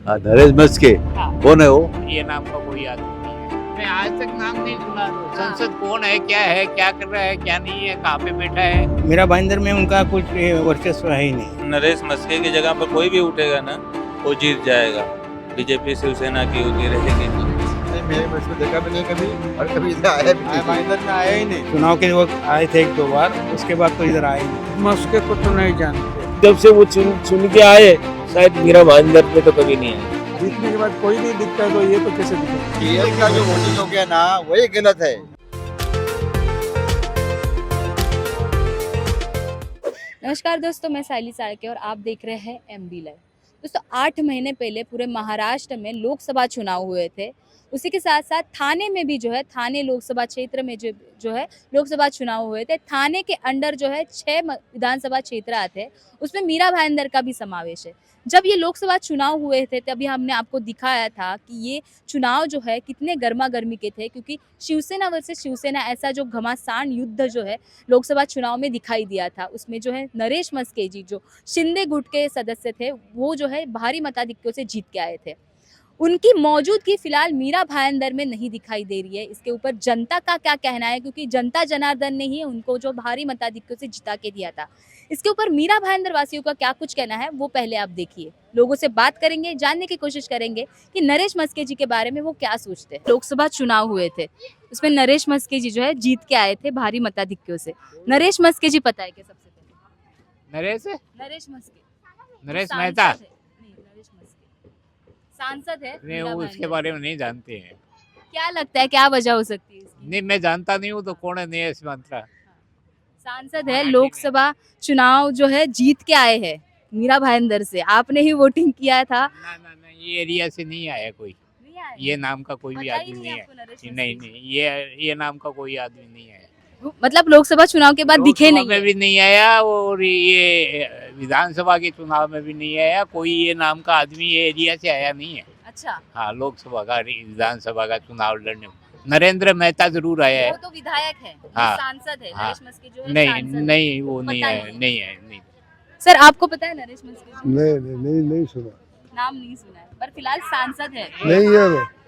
नरेश मस्के। हाँ। कौन है वो? ये नाम का कोई आदमी नहीं है। मैं आज तक नाम नहीं सुना। संसद कौन है, क्या कर रहा है, क्या नहीं है, कहाँ पे बैठा है। मेरा भाईंदर में उनका कुछ वर्चस्व है ही नहीं। नरेश मस्के की जगह पर कोई भी उठेगा ना, वो जीत जाएगा। बीजेपी शिवसेना की होती रहेगी। मैंने इसको देखा भी नहीं कभी और कभी इधर आया भी नहीं। भाईंदर में आया ही नहीं। चुनाव के वक्त आए थे एक दो बार, उसके बाद तो इधर आए ही नहीं। मस्के को तो नहीं जानते। जब से वो चुन के आए, शायद मीरा भाईंदर में तो कभी नहीं आए। जीतने के बाद कोई नहीं दिखता तो ये तो कैसे दिखेगा? ये का जो वोटिंग हो गया ना, वही गलत है। नमस्कार दोस्तों, मैं साइली साड़के और आप देख रहे हैं एमबी लाइव। दोस्तों 8 महीने पहले पूरे महाराष्ट्र में लोकसभा चुनाव हुए थे। उसी के साथ साथ थाने में भी थाने लोकसभा क्षेत्र में जो है लोकसभा चुनाव हुए थे। थाने के अंडर 6 विधानसभा क्षेत्र आते हैं, उसमें मीरा भाईंदर का भी समावेश है। जब ये लोकसभा चुनाव हुए थे तभी हमने आपको दिखाया था कि ये चुनाव कितने गर्मा गर्मी के थे, क्योंकि शिवसेना वर्सेस शिवसेना ऐसा जो घमासान युद्ध लोकसभा चुनाव में दिखाई दिया था। उसमें नरेश मस्के जी जो शिंदे गुट के सदस्य थे, वो भारी मताधिक्यों से जीत के आए थे। उनकी मौजूदगी फिलहाल मीरा भाईंदर में नहीं दिखाई दे रही है। इसके ऊपर जनता का क्या कहना है, क्योंकि जनता जनार्दन ने ही उनको भारी मताधिक्यों से जिता के दिया था। इसके ऊपर मीरा भाईंदर वासियों का क्या कुछ कहना है, वो पहले आप देखिए। लोगों से बात करेंगे, जानने की कोशिश करेंगे कि नरेश मस्के जी के बारे में वो क्या सोचते हैं। लोकसभा चुनाव हुए थे, उसमें नरेश मस्के जी जीत के आए थे भारी मताधिक्यों से। नरेश मस्के जी पता है क्या? सबसे पहले नरेश मस्के, नरेश मेहता नहीं, नरेश मस्के सांसद है। नहीं, वो उसके बारे में नहीं जानते हैं। क्या लगता है क्या वजह हो सकती है इसकी? नहीं, मैं जानता नहीं हूँ तो कौन है नरेश मंत्रा। सांसद है, लोकसभा चुनाव जीत के आए हैं मीरा भाईंदर से। आपने ही वोटिंग किया था। ना, ये एरिया से नहीं आया कोई। नहीं आए? ये नाम का कोई भी पता ही आदमी नहीं है। आपको नरेश नहीं, ये नाम का कोई आदमी नहीं है। मस्के? मतलब लोकसभा चुनाव के बाद दिखे लोकसभा नहीं में है। भी नहीं आया और ये विधानसभा के चुनाव में भी नहीं आया। कोई ये नाम का आदमी ये एरिया से आया नहीं है। अच्छा, हाँ, लोकसभा का विधानसभा का चुनाव लड़ने नरेंद्र मेहता जरूर आया है। वो तो विधायक है, हाँ, सांसद है। हाँ। नरेश मस्के जो नहीं सांसद है। नहीं, वो पता नहीं है, नहीं। सर आपको पता है नरेश मस्के जी? नहीं सुना। नाम नहीं सुना है, पर फिलहाल सांसद है। नहीं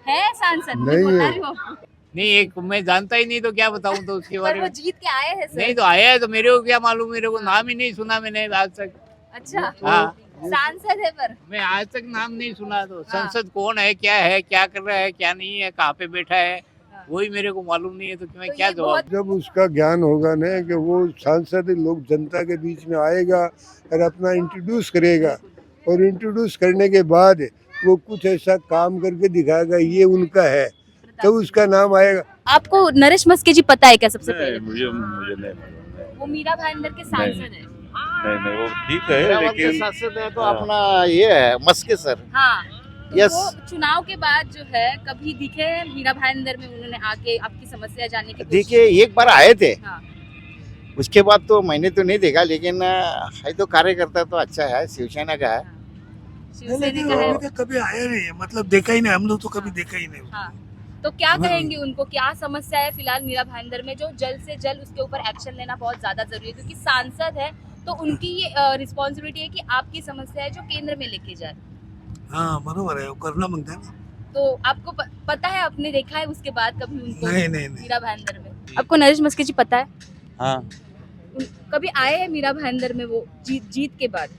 है सांसद, मैं नहीं बता है। रही हूँ आपको। नहीं, एक मैं जानता ही नहीं तो क्या बताऊं तो उसके पर बारे वो में। जीत के आए हैं सर। नहीं तो आया है तो मेरे को क्या मालूम, मेरे को नाम ही नहीं सुना मैंने आज तक। अच्छा, हाँ, सांसद है पर मैं आज तक नाम नहीं सुना। तो हाँ। संसद कौन है, क्या कर रहा है, क्या नहीं है, कहाँ पे बैठा है, वही मेरे को मालूम नहीं है। तो मैं तो क्या ये जवाब। जब उसका ज्ञान होगा ना कि वो सांसद लोग जनता के बीच में आएगा और अपना इंट्रोड्यूस करेगा, और इंट्रोड्यूस करने के बाद वो कुछ ऐसा काम करके दिखाएगा ये उनका है, तो उसका नाम आएगा। आपको नरेश मस्के जी पता है क्या? सबसे पहले मुझे नहीं मालूम है। वो मीरा भाईंदर के सांसद है। नहीं, वो ठीक है लेकिन सांसद है तो अपना ये है मस्के सर। हाँ, तो Yes. वो चुनाव के बाद कभी दिखे हैं मीरा भाईंदर में? उन्होंने आके आपकी समस्या जानने की कोशिश देखिए एक बार आए थे, हाँ। उसके बाद तो मैंने तो नहीं देखा, लेकिन है तो कार्यकर्ता तो अच्छा है, शिवसेना का है। शिवसेना का है। कभी आया नहीं है, मतलब देखा ही नहीं, हम लोग तो कभी देखा ही नहीं। हाँ, तो क्या कहेंगे उनको? क्या समस्या है फिलहाल मीरा भाईंदर में, जो जल्द से जल्द उसके ऊपर एक्शन लेना बहुत ज्यादा जरूरी है, क्योंकि सांसद है तो उनकी ये रिस्पॉन्सिबिलिटी है कि आपकी समस्या है जो केंद्र में लेके जाए। हाँ बरोबर है, वो करना मांगता है ना। तो आपको पता है, आपने देखा है उसके बाद कभी उनको? नहीं। मीरा भाईंदर में आपको नरेश मस्के जी पता है? हाँ। कभी आए हैं मीरा भाईंदर में वो जीत के बाद?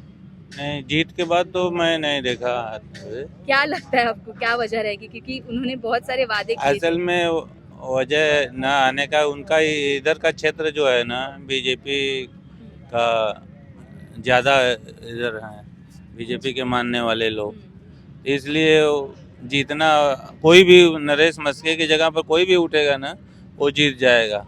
नहीं, जीत के बाद तो मैं नहीं देखा। क्या लगता है आपको क्या वजह रहेगी, क्योंकि उन्होंने बहुत सारे वादे किए थे। असल में वजह न आने का उनका इधर का क्षेत्र जो है ना, बीजेपी का ज़्यादा इधर है, बीजेपी के मानने वाले लोग, इसलिए जीतना कोई भी नरेश मस्के की जगह पर कोई भी उठेगा ना, वो जीत जाएगा।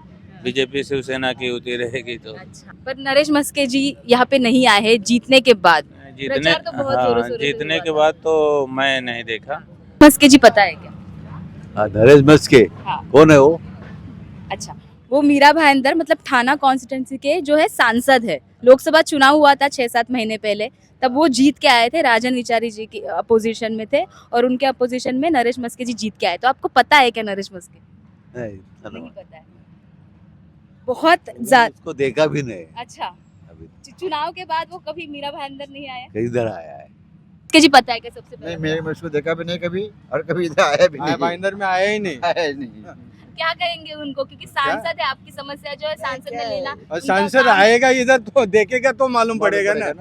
बीजेपी शिवसेना की होती रहेगी तो। अच्छा, पर नरेश मस्के जी यहाँ पे नहीं आए हैं जीतने के बाद। जीतने प्रचार तो बहुत जोरों शोरों से जीतने हुआ के था। बाद तो मैं नहीं देखा। मस्के जी पता है क्या? नरेश मस्के। हाँ। कौन है वो? अच्छा, वो मीरा भाईंदर मतलब थाना कॉन्स्टिट्यूंसी के सांसद है। लोकसभा चुनाव हुआ था 6-7 महीने पहले, तब वो जीत के आए थे। राजन विचारी जी की अपोजिशन में थे और उनके अपोजिशन में नरेश मस्के जी जीत के आए। तो आपको पता है क्या नरेश मस्के? नहीं पता है। बहुत ज्यादा उसको देखा भी नहीं अच्छा, अभी। चुनाव के बाद वो कभी मीरा भाईंदर नहीं आया? किधर आया है? के जी पता है क्या सबसे नहीं पहले? मैं उसको देखा भी नहीं कभी और कभी इधर आया भी नहीं भाईंदर में आया ही नहीं। आया ही नहीं क्या कहेंगे उनको, क्योंकि सांसद है, आपकी समस्या जो है सांसद ने लेना, और उनका सांसद काम- आएगा इधर तो देखेगा तो मालूम पड़ेगा ना।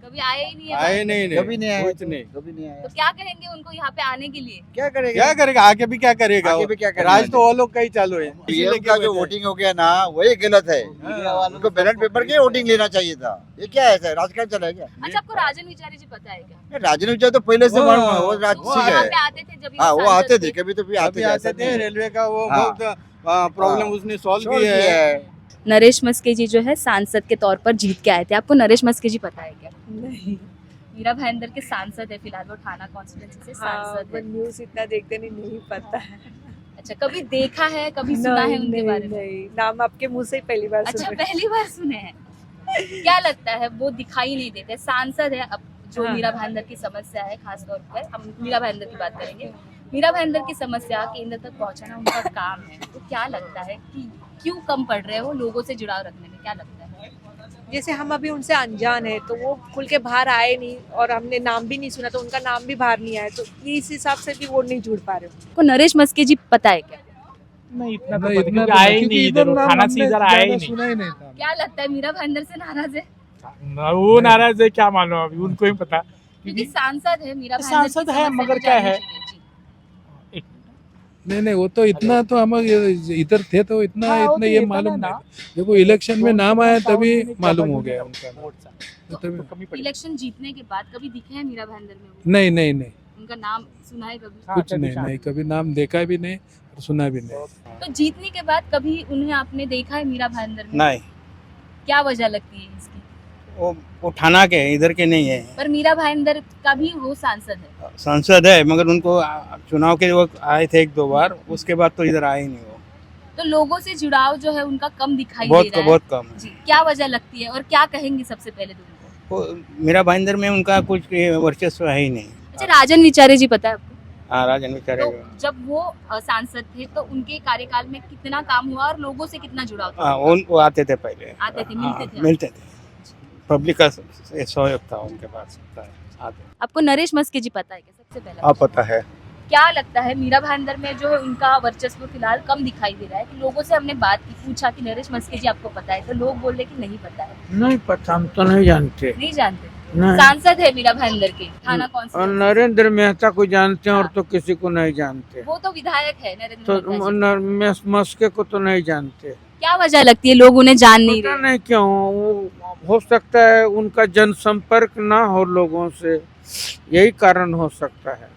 कभी आए ही नहीं है आए भाई। नहीं कभी नहीं आया कुछ नहीं। कभी नहीं आया तो क्या कहेंगे उनको यहाँ पे आने के लिए? क्या करेगा क्या करेगा आगे भी क्या करेगा आगे वो? भी क्या करेगा? राज तो वो लोग का ही चालू है। पीएम का जो वोटिंग हो गया ना वही गलत है उनको बैलेट पेपर के वोटिंग लेना चाहिए था। ये क्या है सर राजकारण चला है क्या अच्छा, आपको राजन विचारी जी पता है क्या? राजनीति तो पहले से मालूम है वो वो ठीक यहाँ है पे आते थे जब हाँ वो सांसद आते थे कभी तो भी अभी आते आते थे रेलवे का वो हाँ। बहुत प्रॉब्लम उसने सॉल्व छोड़ किया दिया है। है नरेश मस्के जी जो है सांसद के तौर पर जीत के आए थे। आपको नरेश मस्के जी पता है क्या? नहीं। मीरा भाईंदर के सांसद है, फिलहाल वो ठाना कॉन्स्टिट्यूंसी से सांसद है। न्यूज इतना देखते नहीं पता है। अच्छा, कभी देखा है, कभी सुना है उनके बारे में? नहीं, नाम आपके मुंह से ही पहली बार अच्छा, सुन रहे पहली बार सुने हैं। क्या लगता है, वो दिखाई नहीं देते, सांसद है, अब जो हाँ। मीरा भाईंदर की समस्या है, खासतौर पर हम मीरा भाईंदर की बात करेंगे। मीरा भाईंदर की समस्या केंद्र तक पहुंचाना उनका काम है, तो क्या लगता है कि क्यों कम पड़ रहे हो लोगों से जुड़ाव रखने में? क्या लगता है? जैसे हम अभी उनसे अनजान है तो वो खुल के बाहर आए नहीं और हमने नाम भी नहीं सुना तो उनका नाम भी बाहर नहीं आया, तो ये इस हिसाब से भी वो नहीं जुड़ पा रहे हो। को नरेश मस्के जी पता है क्या? नहीं इतना तो पता क्योंकि आए ही नहीं इधर, थाना से इधर आए ही नहीं। क्या लगता है, मीरा भाईंदर से नाराज है? वो नाराज है क्या मालूम, अभी उनको ही पता। क्योंकि सांसद है मीरा भाईंदर की सांसद है, समस्या मगर को क्या जानने है? के लिए। जी। नहीं वो तो इतना तो हम इधर थे तो इतना हाँ, वो इतना तो ये था मालूम ना। नहीं। देखो इलेक्शन में नाम आया तभी मालूम हो गया उनका नाम। तो तभी कमी पड़ी। इलेक्शन जीतने के बाद कभी दिखे हैं मीरा भाईंदर में वो? नहीं उनका नाम सुना है कभी? हाँ, कुछ कभी नहीं कभी नाम देखा भी नहीं और सुना भी नहीं। तो जीतने के बाद कभी उन्हें आपने देखा है मीरा भाईंदर में? नहीं क्या वजह लगती है इसकी? वो ठाना के हैं, इधर के नहीं है। पर मीरा भाईंदर का भी वो सांसद है। सांसद है मगर उनको चुनाव के वक्त आए थे 1-2 बार, उसके बाद तो इधर आए ही नहीं वो। तो लोगों से जुड़ाव जो है उनका कम दिखाई दे बहुत रहा है। बहुत कम है। जी, क्या वजह लगती है और क्या कहेंगे सबसे पहले तो उनको? वो मेरा भाईंदर में उनका कुछ वर्चस्व है ही नहीं। अच्छा, राजन विचारे जी पता है आपको? हाँ राजन विचारे तो जब वो सांसद थे तो उनके कार्यकाल में कितना काम हुआ और लोगों से कितना जुड़ाव था? हाँ वो आते थे पहले। आते थे, मिलते हाँ, थे। मिलते थे। पब्लिक का सहयोग था उनके पास। आते आपको नरेश मस्के जी पता है क्या सबसे पहले? हाँ पता है क्या लगता है, मीरा भाईंदर में जो है उनका वर्चस्व फिलहाल कम दिखाई दे रहा है? कि लोगों से हमने बात की, पूछा कि नरेश मस्के जी आपको पता है, तो लोग बोल रहे कि नहीं पता है। नहीं पता, हम तो नहीं जानते। नहीं जानते। नहीं। सांसद है मीरा भाईंदर के, थाना और कॉन्स्टिट्यूएंसी। नरेंद्र मेहता को जानते हैं और हाँ। तो किसी को नहीं जानते। वो तो विधायक है नरेंद्र तो मेहता जी। मस्के को तो नहीं जानते। क्या वजह लगती है लोग उन्हें जान नहीं पता रहे? नहीं क्यों, वो हो सकता है उनका जनसंपर्क ना हो लोगों से, यही कारण हो सकता है।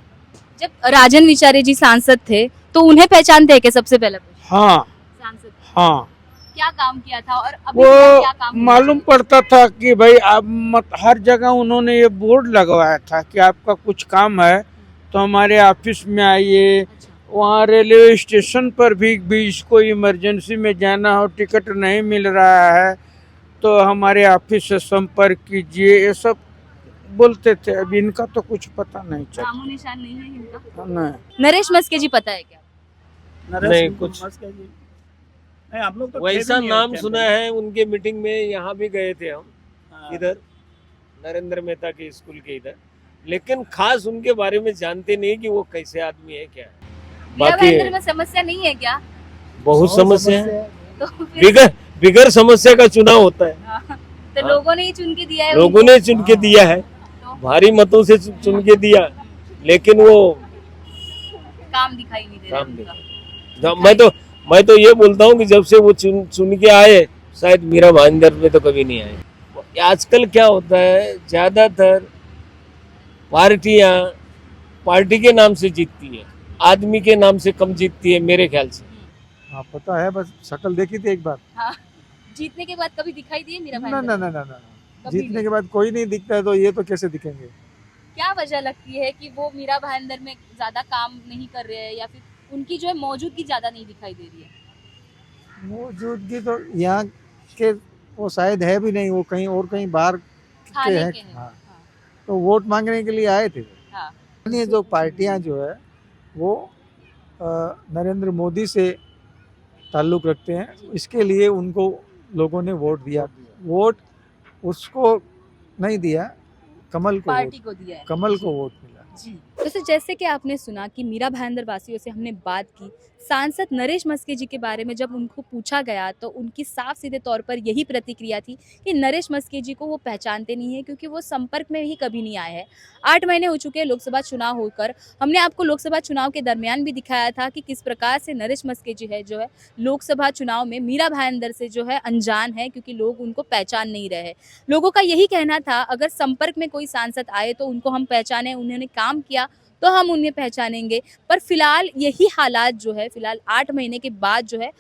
जब राजन विचारे जी सांसद थे तो उन्हें पहचानते हैं क्या सबसे पहले? हाँ सांसद हाँ, क्या काम किया था और अभी क्या वो काम होना मालूम चाहिए? पड़ता था कि भाई आप हर जगह उन्होंने ये बोर्ड लगवाया था कि आपका कुछ काम है तो हमारे ऑफिस में आइए। अच्छा। वहाँ रेलवे स्टेशन पर भी इसको इमरजेंसी में जाना हो, टिकट नहीं मिल रहा है तो हमारे ऑफिस से संपर्क कीजिए, ये सब बोलते थे। अब इनका तो कुछ पता नहीं चला। नामो निशान नहीं है इनका। नहीं नरेश मस्के जी पता है क्या? नहीं कुछ नहीं हम लोग तो वैसा नाम सुना है, उनके मीटिंग में यहाँ भी गए थे हम, हाँ। इधर नरेंद्र मेहता के स्कूल के इधर, लेकिन खास उनके बारे में जानते नहीं कि वो कैसे आदमी है क्या है। मीरा बाकी भाईंदर में समस्या नहीं है क्या? बहुत समस्या है, तो फिर बिगर समस्या का चुनाव होता है, तो लोगों ने ही चुन के दिया है लोगों उनको। ने चुन के दिया है, तो भारी मतों से चुन के दिया, लेकिन वो काम दिखाई नहीं दे रहा काम उनका। मैं तो ये बोलता हूँ कि जब से वो चुन के आए, शायद मीरा भाईंदर में तो कभी नहीं आए। आजकल क्या होता है, ज्यादातर पार्टियां पार्टी के नाम से जीतती है, आदमी के नाम से कम जीतती है मेरे ख्याल से। हाँ पता है, बस शक्ल देखी थी एक बार। हाँ, जीतने के बाद कभी दिखाई दिए मीरा ना भाईंदर? ना ना ना ना कभी जीतने नहीं। के बाद कोई नहीं दिखता है तो ये तो कैसे दिखेंगे? क्या वजह लगती है कि वो मीरा भाईंदर में ज्यादा काम नहीं कर रहे हैं या फिर उनकी जो है मौजूदगी ज्यादा नहीं दिखाई दे रही है? मौजूदगी तो यहाँ के वो शायद है भी नहीं, वो कहीं और कहीं बाहर के थाने हैं। के हैं। हाँ, हाँ, तो वोट मांगने के लिए आए थे। हाँ। ये जो पार्टियां जो है वो नरेंद्र मोदी से ताल्लुक़ रखते हैं, इसके लिए उनको लोगों ने वोट दिया। वोट उसको नहीं दिया कमल को पार्टी वोट, को दिया है। कमल को वोट मिला। जी दोस्तों, जैसे कि आपने सुना कि मीरा भाईंदर वासियों से हमने बात की, सांसद नरेश मस्के जी के बारे में जब उनको पूछा गया तो उनकी साफ सीधे तौर पर यही प्रतिक्रिया थी कि नरेश मस्के जी को वो पहचानते नहीं है, क्योंकि वो संपर्क में ही कभी नहीं आए हैं। 8 महीने हो चुके हैं लोकसभा चुनाव होकर। हमने आपको लोकसभा चुनाव के दरमियान भी दिखाया था कि किस प्रकार से नरेश मस्के जी है जो है लोकसभा चुनाव में मीरा भाईंदर से जो है अनजान है, क्योंकि लोग उनको पहचान नहीं रहे। लोगों का यही कहना था अगर संपर्क में कोई सांसद आए तो उनको हम पहचाने, उन्होंने काम किया तो हम उन्हें पहचानेंगे। पर फिलहाल यही हालात जो है, फिलहाल 8 महीने के बाद जो है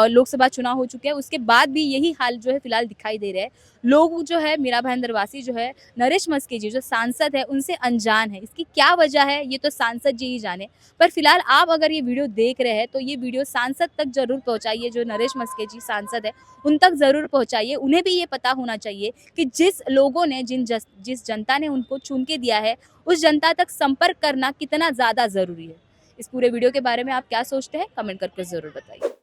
लोकसभा चुनाव हो चुके हैं, उसके बाद भी यही हाल जो है फिलहाल दिखाई दे रहा है। लोग जो है मीरा भाईंदर वासी जो है नरेश मस्के जी जो सांसद है उनसे अनजान है। इसकी क्या वजह है ये तो सांसद जी ही जाने। पर फिलहाल आप अगर ये वीडियो देख रहे हैं तो ये वीडियो सांसद तक जरूर पहुंचाइए, जो नरेश मस्के जी सांसद है उन तक जरूर पहुंचाइए। उन्हें भी ये पता होना चाहिए कि जिस लोगों ने जिस जनता ने उनको चुन के दिया है उस जनता तक संपर्क करना कितना ज़्यादा ज़रूरी है। इस पूरे वीडियो के बारे में आप क्या सोचते हैं कमेंट करके ज़रूर बताइए।